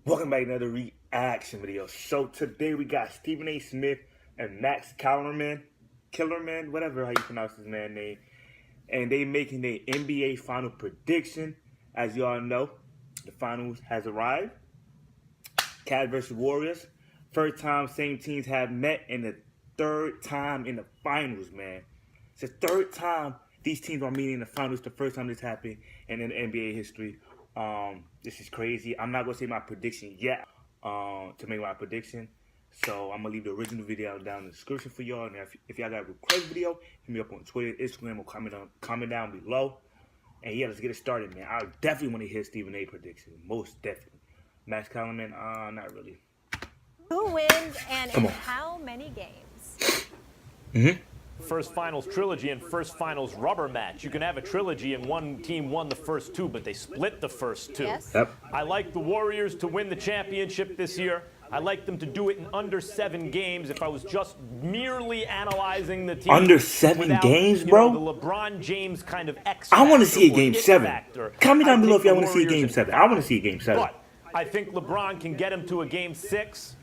Welcome back to another reaction video. So today we got Stephen A. Smith and Max Kellerman, whatever how you pronounce his man's name, and they making the NBA final prediction. As you all know, the finals has arrived. Cavs versus Warriors. First time same teams have met, and the third time in the finals, man. It's the third time these teams are meeting in the finals. The first time this happened in NBA history. This is crazy. I'm not gonna say my prediction yet to make my prediction. So I'm gonna leave the original video down in the description for y'all. And if y'all got a request video, hit me up on Twitter, Instagram, or comment down below. And yeah, let's get it started, man. I definitely want to hear Stephen A. prediction. Most definitely. Max Kellerman, not really. Who wins and in how many games? First finals trilogy and first finals rubber match. You can have a trilogy and one team won the first two, but they split the first two. Yes. Yep. I like the Warriors to win the championship this year. I like them to do it in under 7 games. If I was just merely analyzing the team. Under 7 games, bro? The LeBron James kind of X I want to see a game 7. Factor. Comment down below if y'all want to see a Warriors game 7. I want to see a game 7. But I think LeBron can get him to a game 6.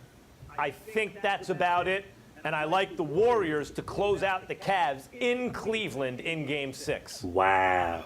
I think that's about it. And I like the Warriors to close out the Cavs in Cleveland in Game 6. Wow.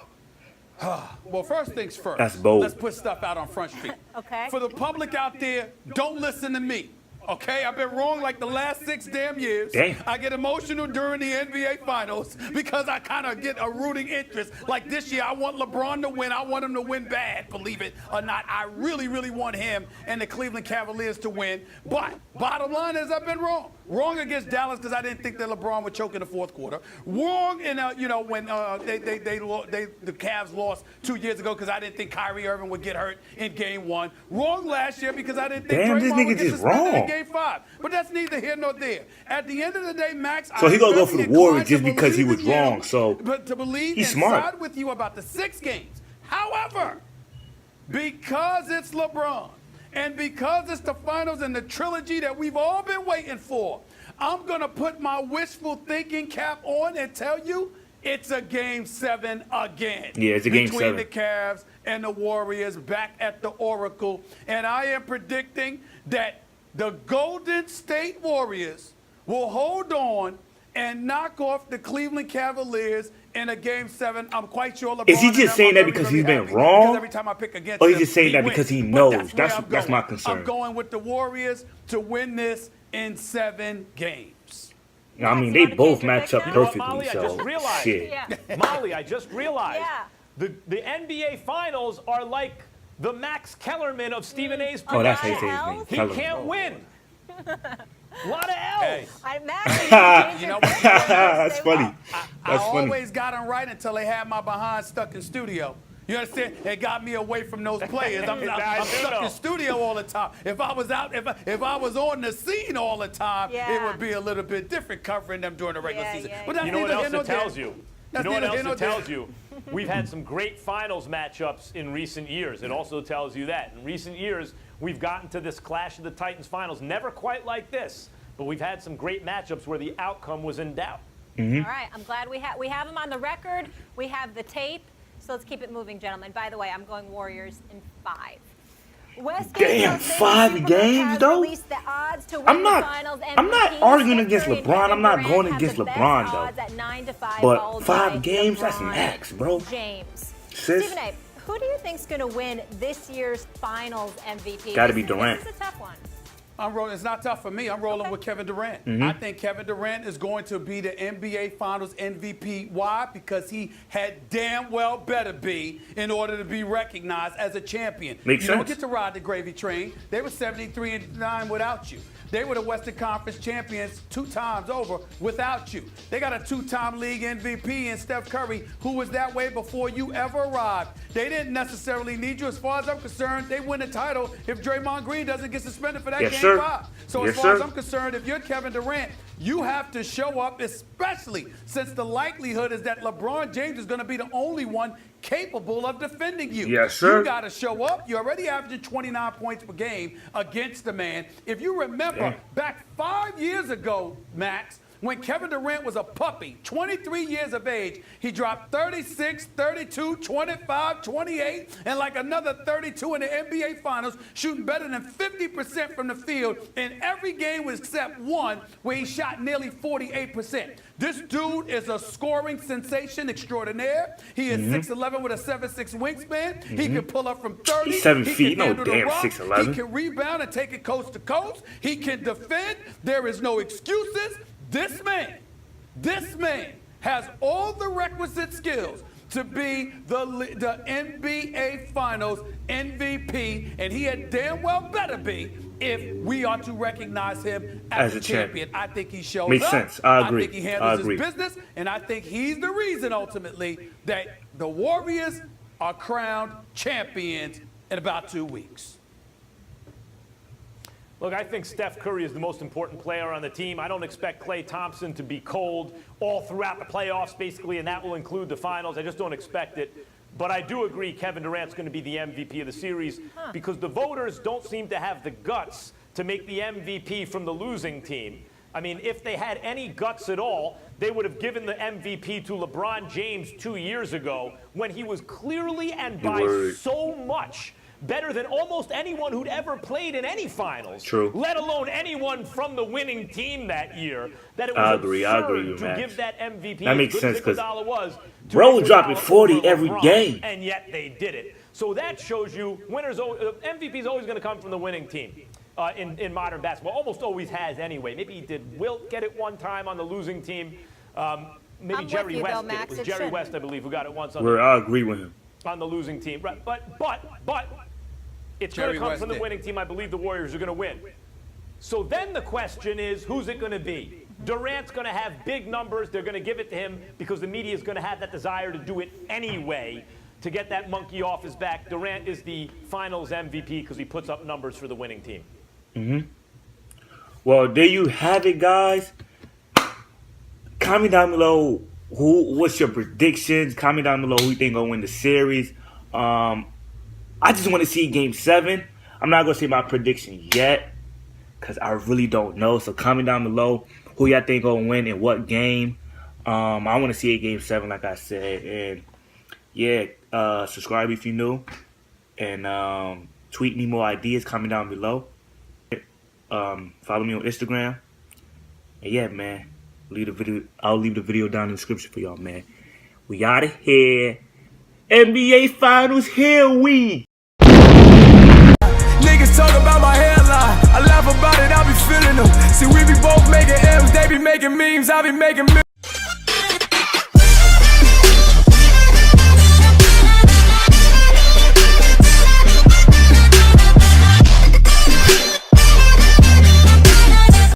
Well, first things first. That's bold. Let's put stuff out on Front Street. Okay. For the public out there, don't listen to me. Okay, I've been wrong like the last 6 damn years. Damn. I get emotional during the NBA Finals because I kind of get a rooting interest. Like this year, I want LeBron to win. I want him to win bad, believe it or not. I really, really want him and the Cleveland Cavaliers to win. But bottom line is I've been wrong. Wrong against Dallas because I didn't think that LeBron would choke in the fourth quarter. Wrong in when the Cavs lost 2 years ago because I didn't think Kyrie Irving would get hurt in Game 1. Wrong last year because I didn't think Damn, this Draymond nigga would get just suspended wrong. in Game 5. But that's neither here nor there. At the end of the day, Max, So he gonna go for the Warriors inclined to just because he was believe in you, wrong. So but to believe he's and smart. side with you about the 6 games. However, because it's LeBron and because it's the finals and the trilogy that we've all been waiting for, I'm going to put my wishful thinking cap on and tell you it's a Game 7 again. Yeah, it's a Game 7. Between the Cavs and the Warriors back at the Oracle. And I am predicting that the Golden State Warriors will hold on and knock off the Cleveland Cavaliers in a Game 7. I'm quite sure LeBron. Is he just saying that because he's been wrong? Because every time I pick against Or he's him, just saying he that wins. because he But knows? where That's I'm my going. concern. I'm going with the Warriors to win this in 7 games. I mean, they both match up You know what, perfectly. Molly? I So just realized. shit. Yeah. Molly, I just realized. Yeah. The NBA Finals are like the Max Kellerman of Stephen A's Oh, that's how you prediction. say his name. He Kellerman. can't win. A lot of L's. Hey. Max, You know what? That's funny. I That's funny. always got them right until they had my behind stuck in studio. You understand? It got me away from those players. I'm I do stuck know. in studio all the time. If I was out, if I was on the scene all the time, it would be a little bit different covering them during the regular season. But that's You know what neither else here nor it there. tells you? You That's know what neither else here nor it there. tells you? We've had some great finals matchups in recent years. It also tells you that. In recent years, we've gotten to this Clash of the Titans finals. Never quite like this, but we've had some great matchups where the outcome was in doubt. All right, I'm glad we have him on the record. We have the tape. So let's keep it moving, gentlemen. By the way, I'm going Warriors in 5. Damn, 5 games though. I'm not arguing against LeBron. I'm not going against LeBron though. But 5 games, that's max, bro. James. Sis. Stephen A., who do you think's going to win this year's Finals MVP? Gotta be Durant. This is a tough one. I'm rolling. It's not tough for me. I'm rolling with Kevin Durant. I think Kevin Durant is going to be the NBA Finals MVP. Why? Because he had damn well better be in order to be recognized as a champion. Makes you sense. don't get to ride the gravy train. They were 73-9 without you. They were the Western Conference champions 2 times over without you. They got a 2-time league MVP in Steph Curry, who was that way before you ever arrived. They didn't necessarily need you. As far as I'm concerned, they win the title if Draymond Green doesn't get suspended for that Yes, game sir. 5. So Yes, as far as sir. I'm concerned, if you're Kevin Durant, you have to show up, especially since the likelihood is that LeBron James is going to be the only one capable of defending you. Yes, sir. You got to show up. You're already averaging 29 points per game against the man. If you remember, back 5 years ago, Max, When Kevin Durant was a puppy, 23 years of age, he dropped 36, 32, 25, 28, and like another 32 in the NBA Finals, shooting better than 50% from the field in every game except one where he shot nearly 48%. This dude is a scoring sensation extraordinaire. He is 6'11 with a 7'6 wingspan. He can pull up from 30. He's 7 he feet, can no handle the damn rock. 6'11. He can rebound and take it coast to coast. He can defend. There is no excuses. This man has all the requisite skills to be the NBA Finals MVP, and he had damn well better be if we are to recognize him as a champion. I think he shows Makes up. sense. I agree. I think he handles his business, and I think he's the reason ultimately that the Warriors are crowned champions in about 2 weeks. Look, I think Steph Curry is the most important player on the team. I don't expect Klay Thompson to be cold all throughout the playoffs, basically, and that will include the finals. I just don't expect it. But I do agree Kevin Durant's going to be the MVP of the series because the voters don't seem to have the guts to make the MVP from the losing team. I mean, if they had any guts at all, they would have given the MVP to LeBron James 2 years ago when he was clearly and by so much better than almost anyone who'd ever played in any finals. True. Let alone anyone from the winning team that year. That it was absurd to give that MVP. That makes sense because bro was dropping 40 every game, and yet they did it. So that shows you MVP is always going to come from the winning team. In modern basketball, almost always has anyway. Maybe he did Wilt get it one time on the losing team. Maybe Jerry West did. It was Jerry West, I believe, who got it once on I agree with him. On the losing team. Right. But it's going to come from the winning team. I believe the Warriors are going to win. So then the question is, who's it going to be? Durant's going to have big numbers. They're going to give it to him because the media is going to have that desire to do it anyway to get that monkey off his back. Durant is the finals MVP because he puts up numbers for the winning team. Well, there you have it, guys. Comment down below what's your predictions. Comment down below who you think gonna win the series. I just want to see Game 7. I'm not gonna say my prediction yet because I really don't know. So comment down below who y'all think gonna win in what game. I want to see a Game 7, like I said. And yeah, subscribe if you're new, and tweet me more ideas. Comment down below. Follow me on Instagram. And yeah, man. I'll leave the video down in the description for y'all, man. We out of here. NBA Finals, here we. Niggas talk about my hairline. I laugh about it, I be feeling them. See, we be both making M's, they be making memes, I be making